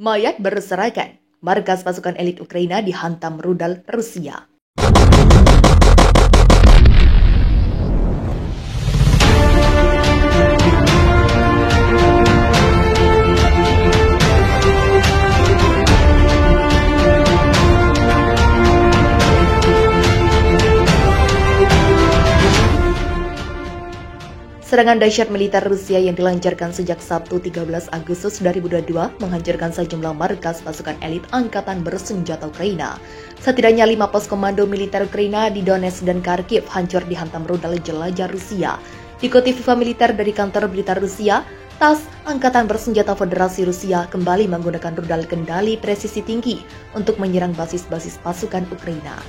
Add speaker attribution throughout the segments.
Speaker 1: Mayat berserakan, markas pasukan elit Ukraina dihantam rudal Rusia. Serangan dahsyat militer Rusia yang dilancarkan sejak Sabtu 13 Agustus 2022 menghancurkan sejumlah markas pasukan elit angkatan bersenjata Ukraina. Setidaknya 5 pos komando militer Ukraina di Donetsk dan Kharkiv hancur dihantam rudal jelajah Rusia. Dikutip FIFA militer dari kantor berita Rusia, TASS, Angkatan Bersenjata Federasi Rusia kembali menggunakan rudal kendali presisi tinggi untuk menyerang basis-basis pasukan Ukraina.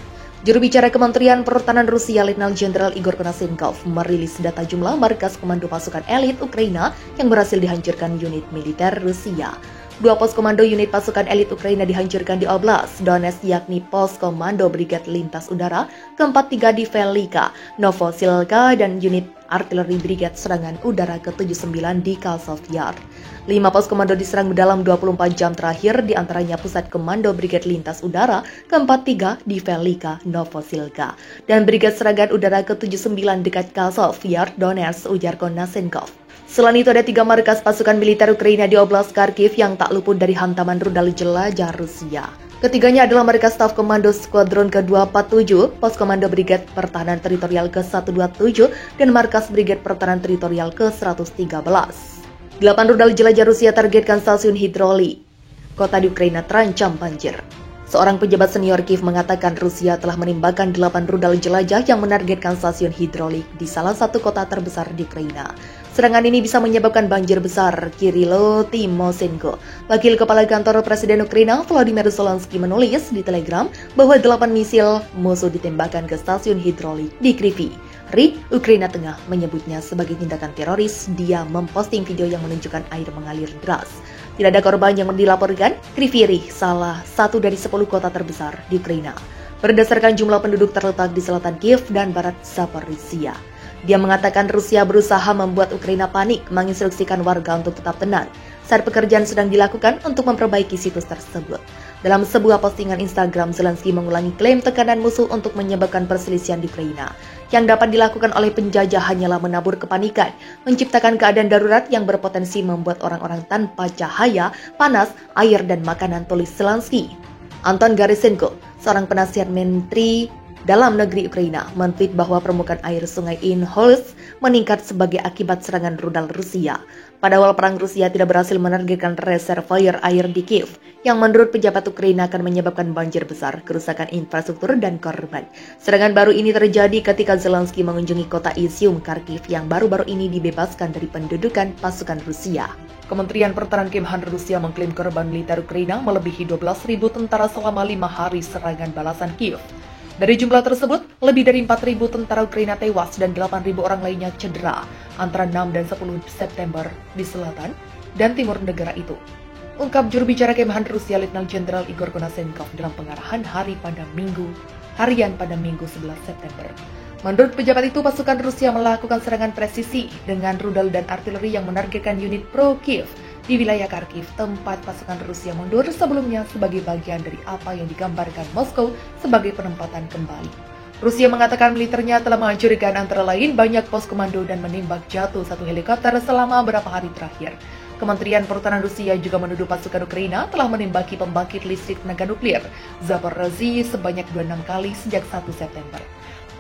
Speaker 1: Juru bicara Kementerian Pertahanan Rusia, Letnan Jenderal Igor Konashenkov, merilis data jumlah markas komando pasukan elit Ukraina yang berhasil dihancurkan unit militer Rusia. 2 pos komando unit pasukan elit Ukraina dihancurkan di Oblast Donetsk, yakni pos komando Brigade Lintas Udara ke-43 di Velika, Novosilka, dan unit artileri Brigade Serangan Udara ke-79 di Kazov Yar. 5 pos komando diserang dalam 24 jam terakhir, diantaranya Pusat Komando Brigade Lintas Udara ke-43 di Velika, Novosilka, dan Brigade Serangan Udara ke-79 dekat Kazov Yar, Donetsk, ujar Konashenkov. Selain itu ada 3 markas pasukan militer Ukraina di Oblast Kharkiv yang tak luput dari hantaman rudal jelajah Rusia. Ketiganya adalah markas staf komando skuadron ke-247, pos komando Brigade Pertahanan Teritorial ke-127, dan markas Brigade Pertahanan Teritorial ke-113. 8 rudal jelajah Rusia targetkan stasiun hidrolik. Kota di Ukraina terancam banjir. Seorang pejabat senior Kiev mengatakan Rusia telah menembakkan 8 rudal jelajah yang menargetkan stasiun hidrolik di salah satu kota terbesar di Ukraina. Serangan ini bisa menyebabkan banjir besar. Kirilo Timoshenko, wakil kepala kantor Presiden Ukraina Volodymyr Zelensky, menulis di Telegram bahwa 8 misil musuh ditembakkan ke stasiun hidrolik di Kryvyi Rih, Ukraina Tengah, menyebutnya sebagai tindakan teroris. Dia memposting video yang menunjukkan air mengalir deras. Tidak ada korban yang dilaporkan. Kryvyi Rih salah satu dari 10 kota terbesar di Ukraina berdasarkan jumlah penduduk, terletak di selatan Kiev dan barat Zaporizhia. Dia mengatakan Rusia berusaha membuat Ukraina panik, menginstruksikan warga untuk tetap tenang saat pekerjaan sedang dilakukan untuk memperbaiki situs tersebut. Dalam sebuah postingan Instagram, Zelensky mengulangi klaim tekanan musuh untuk menyebabkan perselisihan di Ukraina. Yang dapat dilakukan oleh penjajah hanyalah menabur kepanikan, menciptakan keadaan darurat yang berpotensi membuat orang-orang tanpa cahaya, panas, air, dan makanan, tulis Zelensky. Anton Garisenko, seorang penasihat Menteri Dalam Negeri Ukraina, men-tweet bahwa permukaan air sungai Inholsk meningkat sebagai akibat serangan rudal Rusia. Pada awal perang, Rusia tidak berhasil menargetkan reservoir air di Kiev, yang menurut pejabat Ukraina akan menyebabkan banjir besar, kerusakan infrastruktur, dan korban. Serangan baru ini terjadi ketika Zelensky mengunjungi kota Izium, Kharkiv, yang baru-baru ini dibebaskan dari pendudukan pasukan Rusia. Kementerian Pertahanan Kemhan Rusia mengklaim korban militer Ukraina melebihi 12.000 tentara selama 5 hari serangan balasan Kiev. Dari jumlah tersebut, lebih dari 4.000 tentara Ukraina tewas dan 8.000 orang lainnya cedera antara 6 dan 10 September di selatan dan timur negara itu. Ungkap juru bicara Kemhan Rusia, Letnan Jenderal Igor Konashenkov, dalam pengarahan harian pada Minggu 11 September. Menurut pejabat itu, pasukan Rusia melakukan serangan presisi dengan rudal dan artileri yang menargetkan unit pro-Kiev di wilayah Kharkiv, tempat pasukan Rusia mundur sebelumnya sebagai bagian dari apa yang digambarkan Moskow sebagai penempatan kembali. Rusia mengatakan militernya telah menghancurkan antara lain banyak pos komando dan menembak jatuh 1 helikopter selama beberapa hari terakhir. Kementerian Pertahanan Rusia juga menuduh pasukan Ukraina telah menembaki pembangkit listrik tenaga nuklir Zaporizhia sebanyak 26 kali sejak 1 September.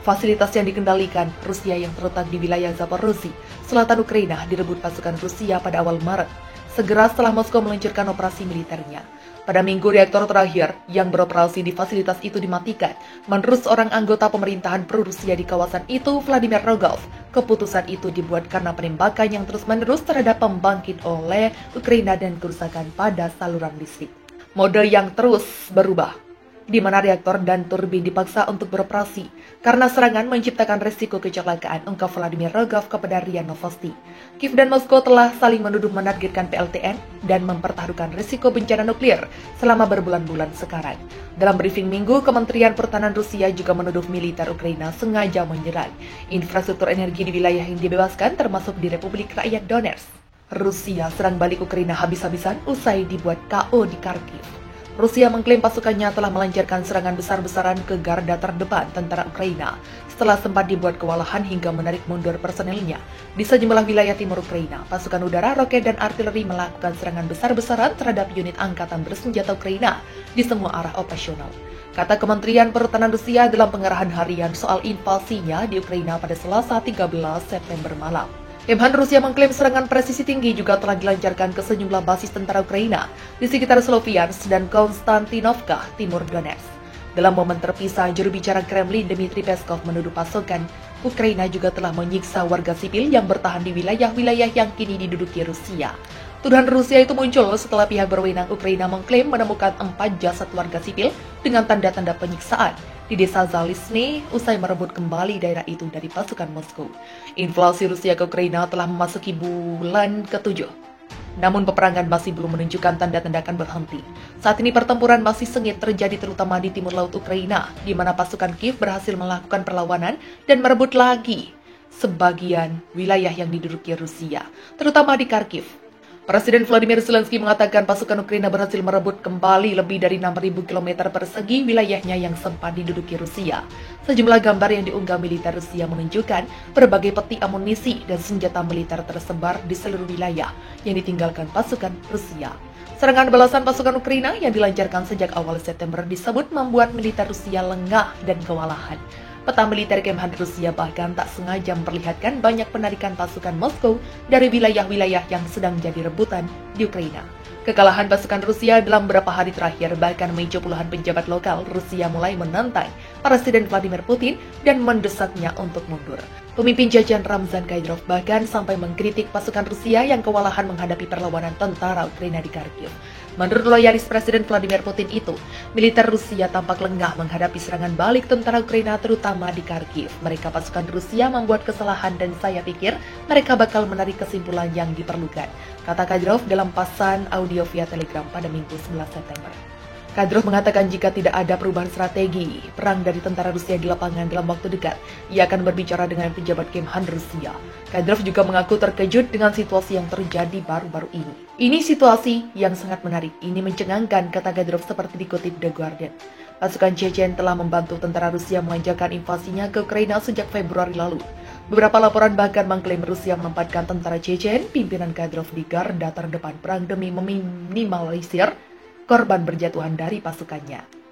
Speaker 1: Fasilitas yang dikendalikan Rusia yang terletak di wilayah Zaporizhia, selatan Ukraina, direbut pasukan Rusia pada awal Maret, segera setelah Moskow meluncurkan operasi militernya. Pada minggu, reaktor terakhir yang beroperasi di fasilitas itu dimatikan. Menurut seorang anggota pemerintahan pro-Rusia di kawasan itu, Vladimir Rogov, keputusan itu dibuat karena penembakan yang terus-menerus terhadap pembangkit oleh Ukraina dan kerusakan pada saluran listrik. Mode yang terus berubah, di mana reaktor dan turbin dipaksa untuk beroperasi karena serangan menciptakan resiko kecelakaan, ungkap Vladimir Rogov kepada RIA Novosti. Kiev dan Moskow telah saling menuduh menargetkan PLTN dan mempertaruhkan resiko bencana nuklir selama berbulan-bulan sekarang. Dalam briefing Minggu, Kementerian Pertahanan Rusia juga menuduh militer Ukraina sengaja menyerang infrastruktur energi di wilayah yang dibebaskan, termasuk di Republik Rakyat Donetsk. Rusia serang balik Ukraina habis-habisan usai dibuat KO di Kharkiv. Rusia mengklaim pasukannya telah melancarkan serangan besar-besaran ke garda terdepan tentara Ukraina setelah sempat dibuat kewalahan hingga menarik mundur personelnya. Di sejumlah wilayah timur Ukraina, pasukan udara, roket, dan artileri melakukan serangan besar-besaran terhadap unit angkatan bersenjata Ukraina di semua arah operasional. Kata Kementerian Pertahanan Rusia dalam pengarahan harian soal invasinya di Ukraina pada Selasa 13 September malam. Kemhan Rusia mengklaim serangan presisi tinggi juga telah dilancarkan ke sejumlah basis tentara Ukraina di sekitar Sloviansk dan Konstantinovka, Timur Donetsk. Dalam momen terpisah, juru bicara Kremlin Dmitry Peskov menuduh pasukan Ukraina juga telah menyiksa warga sipil yang bertahan di wilayah-wilayah yang kini diduduki Rusia. Tuduhan Rusia itu muncul setelah pihak berwenang Ukraina mengklaim menemukan 4 jasad warga sipil dengan tanda-tanda penyiksaan di desa Zalisny usai merebut kembali daerah itu dari pasukan Moskow. Invasi Rusia ke Ukraina telah memasuki bulan ke-7. Namun peperangan masih belum menunjukkan tanda-tanda akan berhenti. Saat ini pertempuran masih sengit terjadi terutama di timur laut Ukraina, di mana pasukan Kiev berhasil melakukan perlawanan dan merebut lagi sebagian wilayah yang diduduki Rusia, terutama di Kharkiv. Presiden Volodymyr Zelensky mengatakan pasukan Ukraina berhasil merebut kembali lebih dari 6.000 km persegi wilayahnya yang sempat diduduki Rusia. Sejumlah gambar yang diunggah militer Rusia menunjukkan berbagai peti amunisi dan senjata militer tersebar di seluruh wilayah yang ditinggalkan pasukan Rusia. Serangan balasan pasukan Ukraina yang dilancarkan sejak awal September disebut membuat militer Rusia lengah dan kewalahan. Peta militer Kemhan Rusia bahkan tak sengaja memperlihatkan banyak penarikan pasukan Moskow dari wilayah-wilayah yang sedang jadi rebutan di Ukraina. Kekalahan pasukan Rusia dalam beberapa hari terakhir bahkan memicu puluhan pejabat lokal Rusia mulai menantang Presiden Vladimir Putin dan mendesaknya untuk mundur. Pemimpin jajahan Ramzan Kadyrov bahkan sampai mengkritik pasukan Rusia yang kewalahan menghadapi perlawanan tentara Ukraina di Kharkiv. Menurut loyalis Presiden Vladimir Putin itu, militer Rusia tampak lengah menghadapi serangan balik tentara Ukraina terutama di Kharkiv. Mereka pasukan Rusia membuat kesalahan dan saya pikir mereka bakal menarik kesimpulan yang diperlukan, kata Kadyrov dalam pesan audio via Telegram pada Minggu 11 September. Kadyrov mengatakan jika tidak ada perubahan strategi perang dari tentara Rusia di lapangan dalam waktu dekat, ia akan berbicara dengan pejabat Kemhan Rusia. Kadyrov juga mengaku terkejut dengan situasi yang terjadi baru-baru ini. Ini situasi yang sangat menarik, ini mencengangkan, kata Kadyrov seperti dikutip The Guardian. Pasukan Chechen telah membantu tentara Rusia melancarkan invasinya ke Ukraina sejak Februari lalu. Beberapa laporan bahkan mengklaim Rusia menempatkan tentara Chechen, pimpinan Kadyrov di garda terdepan perang demi meminimalisir korban berjatuhan dari pasukannya.